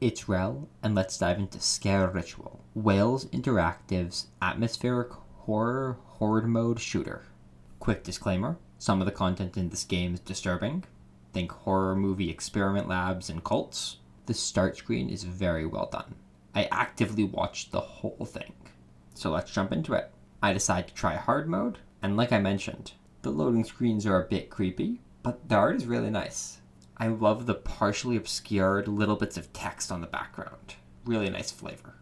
It's Rell, and let's dive into Sker Ritual, Wales Interactive's atmospheric horror horde mode shooter. Quick disclaimer, some of the content in this game is disturbing. Think horror movie experiment labs and cults. The start screen is very well done. I actively watched the whole thing. So let's jump into it. I decide to try hard mode, and like I mentioned, the loading screens are a bit creepy, but the art is really nice. I love the partially obscured little bits of text on the background. Really nice flavor.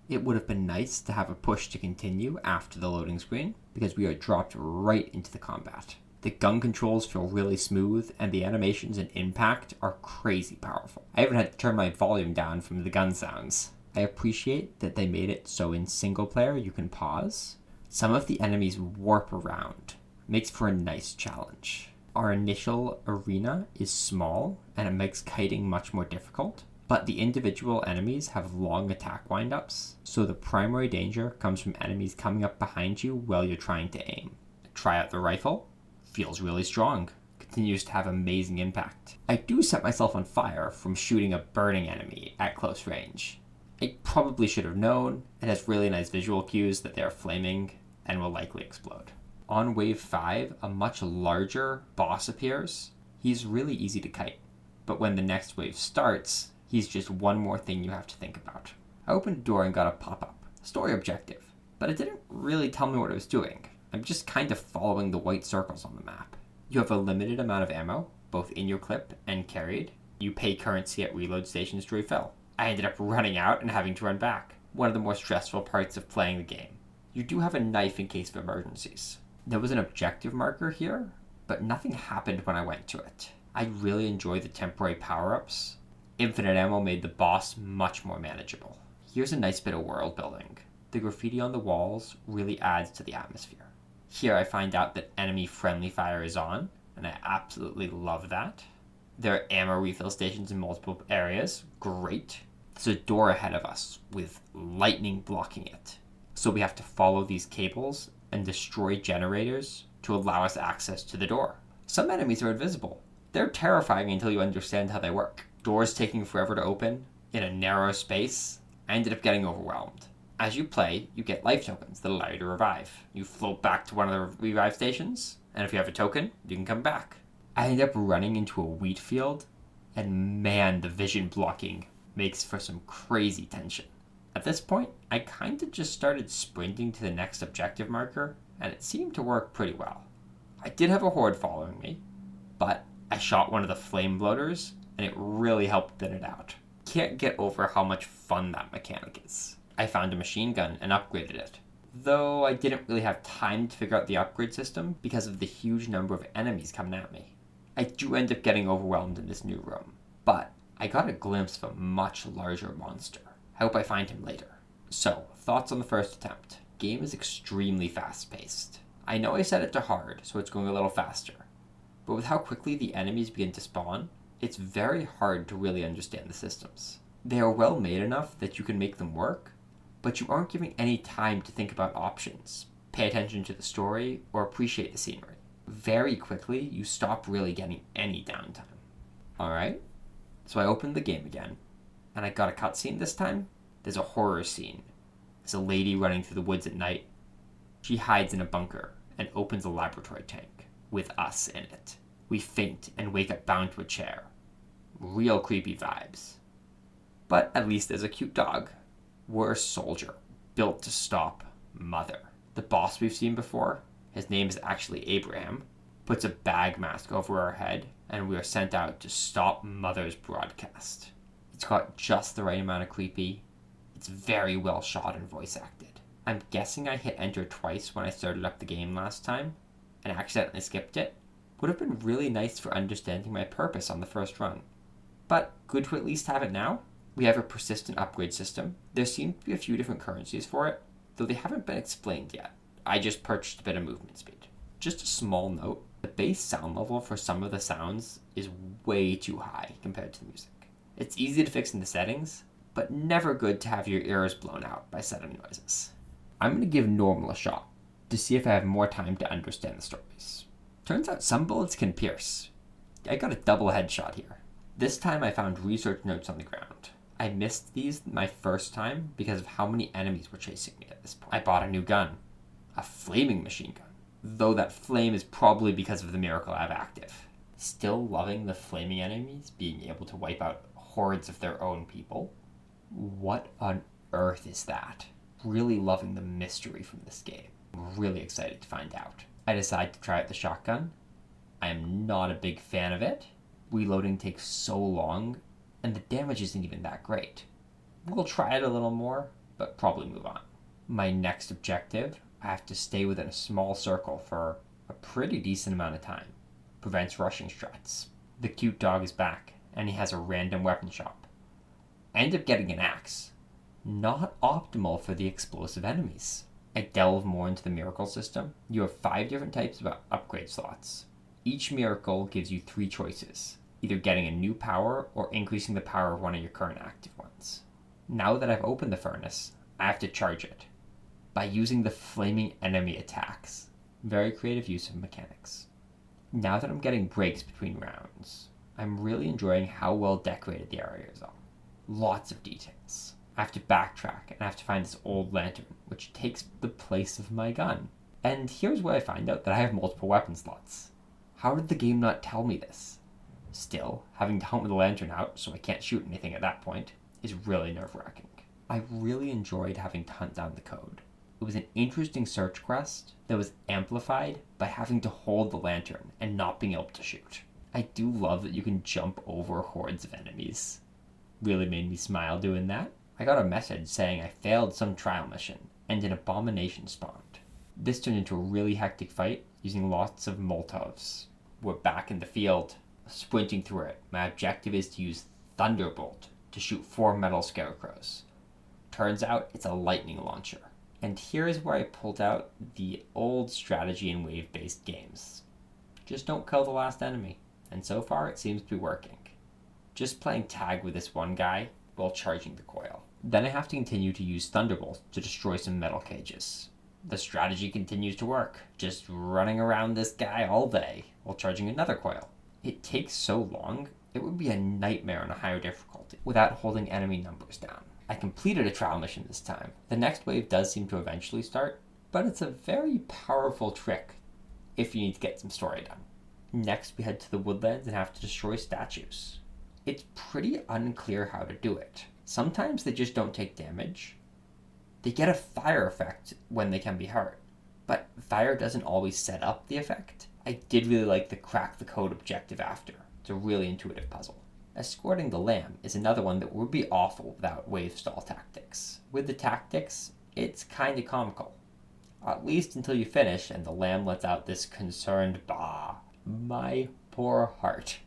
It would have been nice to have a push to continue after the loading screen, because we are dropped right into the combat. The gun controls feel really smooth, and the animations and impact are crazy powerful. I even had to turn my volume down from the gun sounds. I appreciate that they made it so in single player you can pause. Some of the enemies warp around. Makes for a nice challenge. Our initial arena is small, and it makes kiting much more difficult, but the individual enemies have long attack windups, so the primary danger comes from enemies coming up behind you while you're trying to aim. Try out the rifle. Feels really strong. Continues to have amazing impact. I do set myself on fire from shooting a burning enemy at close range. I probably should have known. It has really nice visual cues that they are flaming and will likely explode. On wave 5, a much larger boss appears. He's really easy to kite, but when the next wave starts, he's just one more thing you have to think about. I opened a door and got a pop-up. Story objective, but it didn't really tell me what it was doing. I'm just kind of following the white circles on the map. You have a limited amount of ammo, both in your clip and carried. You pay currency at reload stations to refill. I ended up running out and having to run back. One of the more stressful parts of playing the game. You do have a knife in case of emergencies. There was an objective marker here, but nothing happened when I went to it. I really enjoy the temporary power-ups. Infinite ammo made the boss much more manageable. Here's a nice bit of world building. The graffiti on the walls really adds to the atmosphere. Here I find out that enemy friendly fire is on, and I absolutely love that. There are ammo refill stations in multiple areas. Great. There's a door ahead of us with lightning blocking it. So we have to follow these cables and destroy generators to allow us access to the door. Some enemies are invisible. They're terrifying until you understand how they work. Doors taking forever to open in a narrow space. I ended up getting overwhelmed. As you play, you get life tokens that allow you to revive. You float back to one of the revive stations, and if you have a token, you can come back. I ended up running into a wheat field, and man, the vision blocking makes for some crazy tension. At this point, I kind of just started sprinting to the next objective marker, and it seemed to work pretty well. I did have a horde following me, but I shot one of the flame bloaters, and it really helped thin it out. Can't get over how much fun that mechanic is. I found a machine gun and upgraded it, though I didn't really have time to figure out the upgrade system because of the huge number of enemies coming at me. I do end up getting overwhelmed in this new room, but I got a glimpse of a much larger monster. I hope I find him later. So, thoughts on the first attempt. Game is extremely fast-paced. I know I set it to hard, so it's going a little faster. But with how quickly the enemies begin to spawn, it's very hard to really understand the systems. They are well made enough that you can make them work, but you aren't giving any time to think about options, pay attention to the story, or appreciate the scenery. Very quickly, you stop really getting any downtime. Alright, so I opened the game again, and I got a cutscene this time. There's a horror scene. There's a lady running through the woods at night. She hides in a bunker and opens a laboratory tank with us in it. We faint and wake up bound to a chair. Real creepy vibes. But at least there's a cute dog. We're a soldier, built to stop Mother. The boss we've seen before, his name is actually Abraham, puts a bag mask over our head, and we are sent out to stop Mother's broadcast. It's got just the right amount of creepy. It's very well shot and voice acted. I'm guessing I hit enter twice when I started up the game last time, and accidentally skipped it. Would have been really nice for understanding my purpose on the first run. But good to at least have it now. We have a persistent upgrade system. There seem to be a few different currencies for it, though they haven't been explained yet. I just purchased a bit of movement speed. Just a small note, the base sound level for some of the sounds is way too high compared to the music. It's easy to fix in the settings, but never good to have your ears blown out by sudden noises. I'm going to give normal a shot to see if I have more time to understand the stories. Turns out some bullets can pierce. I got a double headshot here. This time I found research notes on the ground. I missed these my first time because of how many enemies were chasing me at this point. I bought a new gun, a flaming machine gun, though that flame is probably because of the miracle I have active. Still loving the flaming enemies being able to wipe out hordes of their own people. What on earth is that? Really loving the mystery from this game. I'm really excited to find out. I decide to try out the shotgun. I am not a big fan of it. Reloading takes so long, and the damage isn't even that great. We'll try it a little more, but probably move on. My next objective, I have to stay within a small circle for a pretty decent amount of time. Prevents rushing struts. The cute dog is back, and he has a random weapon shop. I end up getting an axe. Not optimal for the explosive enemies. I delve more into the miracle system. You have 5 different types of upgrade slots. Each miracle gives you 3 choices, either getting a new power or increasing the power of one of your current active ones. Now that I've opened the furnace, I have to charge it by using the flaming enemy attacks. Very creative use of mechanics. Now that I'm getting breaks between rounds, I'm really enjoying how well decorated the areas are. Lots of details. I have to backtrack and I have to find this old lantern, which takes the place of my gun. And here's where I find out that I have multiple weapon slots. How did the game not tell me this? Still, having to hunt with the lantern out, so I can't shoot anything at that point, is really nerve-wracking. I really enjoyed having to hunt down the code. It was an interesting search quest that was amplified by having to hold the lantern and not being able to shoot. I do love that you can jump over hordes of enemies. Really made me smile doing that. I got a message saying I failed some trial mission and an abomination spawned. This turned into a really hectic fight using lots of Molotovs. We're back in the field, sprinting through it. My objective is to use Thunderbolt to shoot 4 metal scarecrows. Turns out it's a lightning launcher. And here is where I pulled out the old strategy in wave-based games. Just don't kill the last enemy. And so far it seems to be working. Just playing tag with this one guy while charging the coil. Then I have to continue to use Thunderbolt to destroy some metal cages. The strategy continues to work, just running around this guy all day while charging another coil. It takes so long, it would be a nightmare on a higher difficulty without holding enemy numbers down. I completed a trial mission this time. The next wave does seem to eventually start, but it's a very powerful trick if you need to get some story done. Next, we head to the woodlands and have to destroy statues. It's pretty unclear how to do it. Sometimes they just don't take damage. They get a fire effect when they can be hurt, but fire doesn't always set up the effect. I did really like the crack the code objective after. It's a really intuitive puzzle. Escorting the lamb is another one that would be awful without wave stall tactics. With the tactics, it's kinda comical. At least until you finish and the lamb lets out this concerned baa. My poor heart.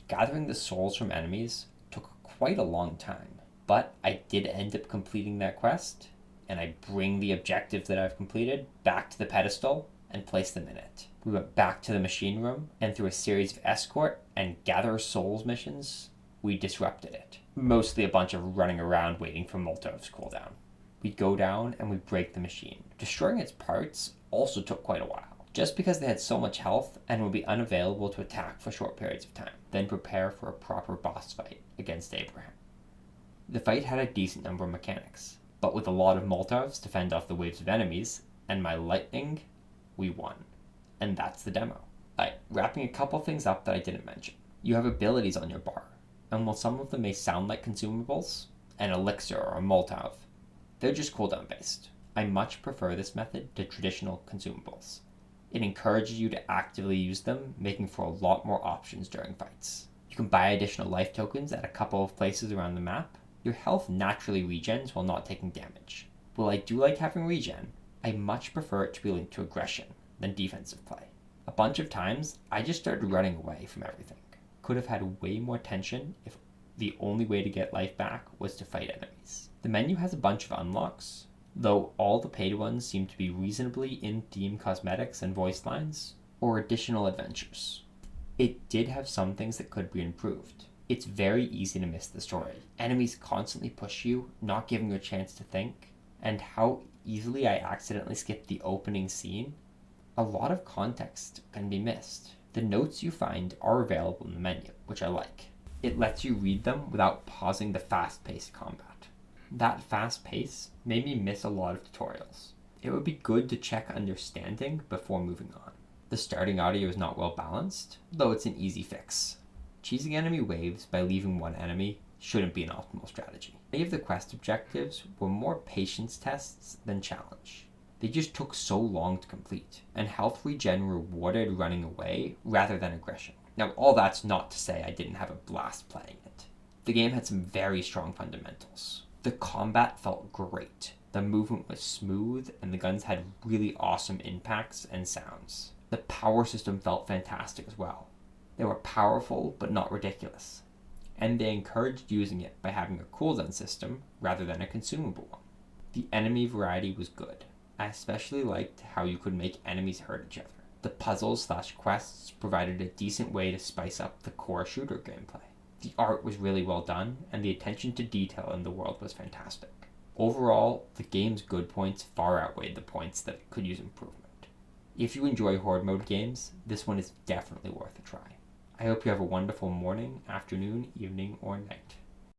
Gathering the souls from enemies took quite a long time, but I did end up completing that quest, and I bring the objectives that I've completed back to the pedestal and place them in it. We went back to the machine room, and through a series of escort and gather souls missions, we disrupted it. Mostly a bunch of running around waiting for Molotov's cooldown. We go down and we break the machine. Destroying its parts also took quite a while, just because they had so much health and would be unavailable to attack for short periods of time. Then prepare for a proper boss fight against Abraham. The fight had a decent number of mechanics, but with a lot of Molotovs to fend off the waves of enemies, and my lightning, we won. And that's the demo. Wrapping a couple things up that I didn't mention. You have abilities on your bar, and while some of them may sound like consumables, an elixir or a Molotov, they're just cooldown based. I much prefer this method to traditional consumables. It encourages you to actively use them, making for a lot more options during fights. You can buy additional life tokens at a couple of places around the map. Your health naturally regens while not taking damage. While I do like having regen, I much prefer it to be linked to aggression than defensive play. A bunch of times, I just started running away from everything. Could have had way more tension if the only way to get life back was to fight enemies. The menu has a bunch of unlocks, though all the paid ones seem to be reasonably in-theme cosmetics and voice lines, or additional adventures. It did have some things that could be improved. It's very easy to miss the story. Enemies constantly push you, not giving you a chance to think, and how easily I accidentally skipped the opening scene. A lot of context can be missed. The notes you find are available in the menu, which I like. It lets you read them without pausing the fast-paced combat. That fast pace made me miss a lot of tutorials. It would be good to check understanding before moving on. The starting audio is not well balanced, though it's an easy fix. Cheesing enemy waves by leaving one enemy shouldn't be an optimal strategy. Many of the quest objectives were more patience tests than challenge. They just took so long to complete, and health regen rewarded running away rather than aggression. Now, all that's not to say I didn't have a blast playing it. The game had some very strong fundamentals. The combat felt great. The movement was smooth, and the guns had really awesome impacts and sounds. The power system felt fantastic as well. They were powerful, but not ridiculous. And they encouraged using it by having a cooldown system rather than a consumable one. The enemy variety was good. I especially liked how you could make enemies hurt each other. The puzzles/quests provided a decent way to spice up the core shooter gameplay. The art was really well done, and the attention to detail in the world was fantastic. Overall, the game's good points far outweighed the points that could use improvement. If you enjoy horde mode games, this one is definitely worth a try. I hope you have a wonderful morning, afternoon, evening, or night.